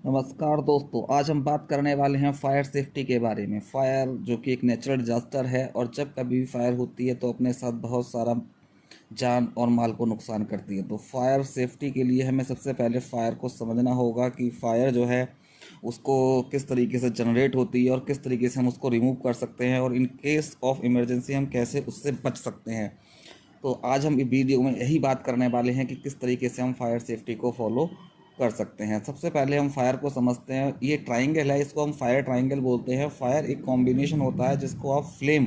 नमस्कार दोस्तों, आज हम बात करने वाले हैं फायर सेफ्टी के बारे में। फायर जो कि एक नेचुरल डिजास्टर है और जब कभी भी फायर होती है तो अपने साथ बहुत सारा जान और माल को नुकसान करती है। तो फायर सेफ्टी के लिए हमें सबसे पहले फायर को समझना होगा कि फायर जो है उसको किस तरीके से जनरेट होती है और किस तरीके से हम उसको रिमूव कर सकते हैं और इन केस ऑफ इमरजेंसी हम कैसे उससे बच सकते हैं। तो आज हम इस वीडियो में यही बात करने वाले हैं कि किस तरीके से हम फायर सेफ्टी को फॉलो कर सकते हैं। सबसे पहले हम फायर को समझते हैं। ये ट्राइंगल है, इसको हम फायर ट्राइंगल बोलते हैं। फायर एक कॉम्बिनेशन होता है जिसको आप फ्लेम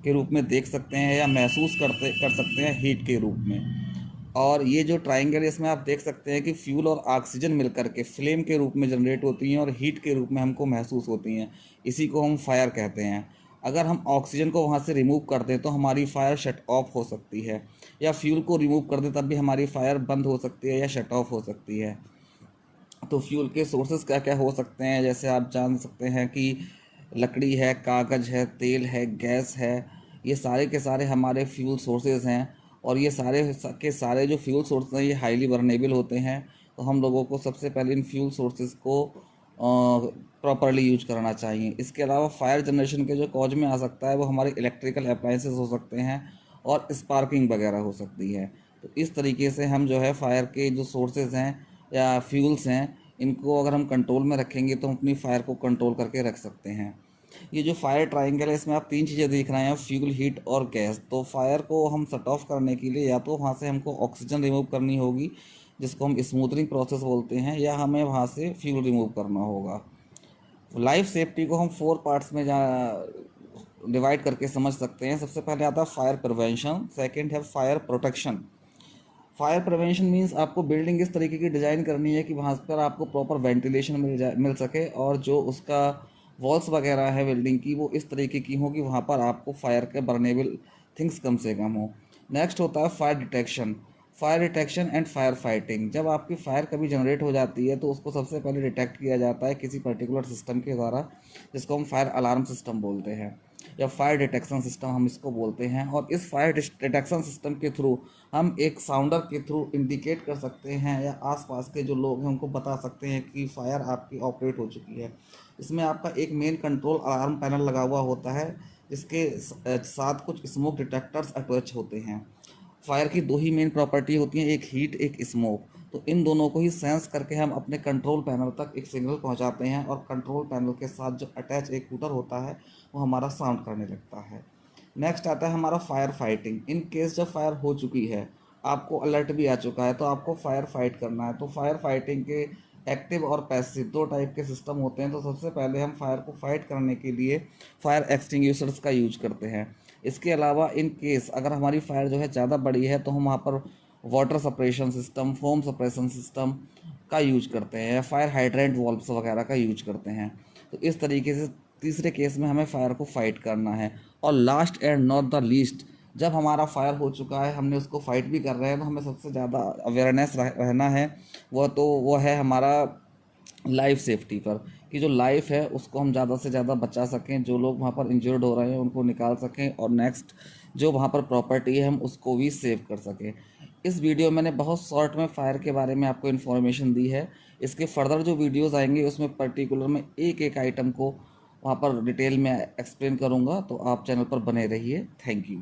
के रूप में देख सकते हैं या महसूस कर सकते हैं हीट के रूप में। और ये जो ट्राइंगल है इसमें आप देख सकते हैं कि फ्यूल और ऑक्सीजन मिलकर के फ्लेम के रूप में जनरेट होती हैं और हीट के रूप में हमको महसूस होती हैं। इसी को हम फायर कहते हैं। अगर हम ऑक्सीजन को वहाँ से रिमूव कर दें तो हमारी फायर शट ऑफ हो सकती है, या फ्यूल को रिमूव कर दें तब भी हमारी फायर बंद हो सकती है या शट ऑफ हो सकती है। तो फ्यूल के सोर्सेज क्या क्या हो सकते हैं, जैसे आप जान सकते हैं कि लकड़ी है, कागज़ है, तेल है, गैस है। ये सारे के सारे हमारे फ्यूल सोर्सेज हैं और ये सारे के सारे जो फ्यूल सोर्स हैं ये हाईली बर्नेबल होते हैं। तो हम लोगों को सबसे पहले इन फ्यूल सोर्सेज को प्रॉपरली यूज करना चाहिए। इसके अलावा फायर जनरेशन के जो कॉज में आ सकता है वो हमारे इलेक्ट्रिकल अप्लाइंसेस हो सकते हैं और स्पार्किंग वगैरह हो सकती है। तो इस तरीके से हम जो है फायर के जो सोर्सेज हैं या फ्यूल्स हैं इनको अगर हम कंट्रोल में रखेंगे तो हम अपनी फायर को कंट्रोल करके रख सकते हैं। ये जो फायर ट्रायंगल है इसमें आप तीन चीज़ें देख रहे हैं, फ्यूल, हीट और गैस। तो फायर को हम शट ऑफ करने के लिए या तो वहाँ से हमको ऑक्सीजन रिमूव करनी होगी जिसको हम स्मूथनिंग प्रोसेस बोलते हैं, या हमें वहाँ से फ्यूल रिमूव करना होगा। लाइफ सेफ्टी को हम 4 पार्ट्स में डिवाइड करके समझ सकते हैं। सबसे पहले आता है फायर प्रिवेंशन, सेकंड है fire protection. Fire prevention means आपको बिल्डिंग इस तरीके की डिज़ाइन करनी है कि वहाँ पर आपको प्रॉपर वेंटिलेशन मिल सके और जो उसका वॉल्स वगैरह है बिल्डिंग की वो इस तरीके की हो कि वहाँ पर आपको फायर के बर्नेबल थिंग्स कम से कम हो। नेक्स्ट होता है fire detection. Fire detection and fire fighting. जब आपकी फायर कभी जनरेट हो जाती है तो उसको सबसे पहले डिटेक्ट किया जाता है किसी पर्टिकुलर सिस्टम के द्वारा, जिसको हम फायर अलार्म सिस्टम बोलते हैं या फायर डिटेक्शन सिस्टम हम इसको बोलते हैं। और इस फायर डिटेक्शन सिस्टम के थ्रू हम एक साउंडर के थ्रू इंडिकेट कर सकते हैं या आसपास के जो लोग हैं उनको बता सकते हैं कि फायर आपकी ऑपरेट हो चुकी है। इसमें आपका एक मेन कंट्रोल अलार्म पैनल लगा हुआ होता है जिसके साथ कुछ स्मोक डिटेक्टर्स अटैच होते हैं। फायर की दो ही मेन प्रॉपर्टी होती हैं, एक हीट एक स्मोक। तो इन दोनों को ही सेंस करके हम अपने कंट्रोल पैनल तक एक सिग्नल पहुंचाते हैं और कंट्रोल पैनल के साथ जो अटैच एक हूटर होता है वो हमारा साउंड करने लगता है। नेक्स्ट आता है हमारा फायर फाइटिंग। इन केस जब फायर हो चुकी है, आपको अलर्ट भी आ चुका है, तो आपको फायर फाइट करना है। तो फायर फाइटिंग के एक्टिव और पैसिव दो टाइप के सिस्टम होते हैं। तो सबसे पहले हम फायर को फाइट करने के लिए फायर एक्सटिंग्विशर्स का यूज करते हैं। इसके अलावा इन केस अगर हमारी फायर जो है ज़्यादा बड़ी है तो हम वहाँ पर water suppression system, foam suppression system का यूज करते हैं या फायर हाइड्रेंट वॉल्व्स वगैरह का यूज करते हैं। तो इस तरीके से तीसरे केस में हमें फायर को फाइट करना है। और last and not the least, जब हमारा फायर हो चुका है, हमने उसको फाइट भी कर रहे हैं, तो हमें सबसे ज़्यादा अवेयरनेस रहना है। वो है हमारा लाइफ सेफ्टी पर, कि जो लाइफ है उसको हम ज़्यादा से ज़्यादा बचा सकें, जो लोग वहाँ पर इंजर्ड हो रहे हैं उनको निकाल सकें, और नेक्स्ट जो वहाँ पर प्रॉपर्टी है हम उसको भी सेव कर सकें। इस वीडियो में मैंने बहुत शॉर्ट में फ़ायर के बारे में आपको इन्फॉर्मेशन दी है। इसके फर्दर जो वीडियोज़ आएंगे उसमें पर्टिकुलर में एक एक आइटम को वहाँ पर डिटेल में एक्सप्लेन करूँगा। तो आप चैनल पर बने रहिए। Thank you.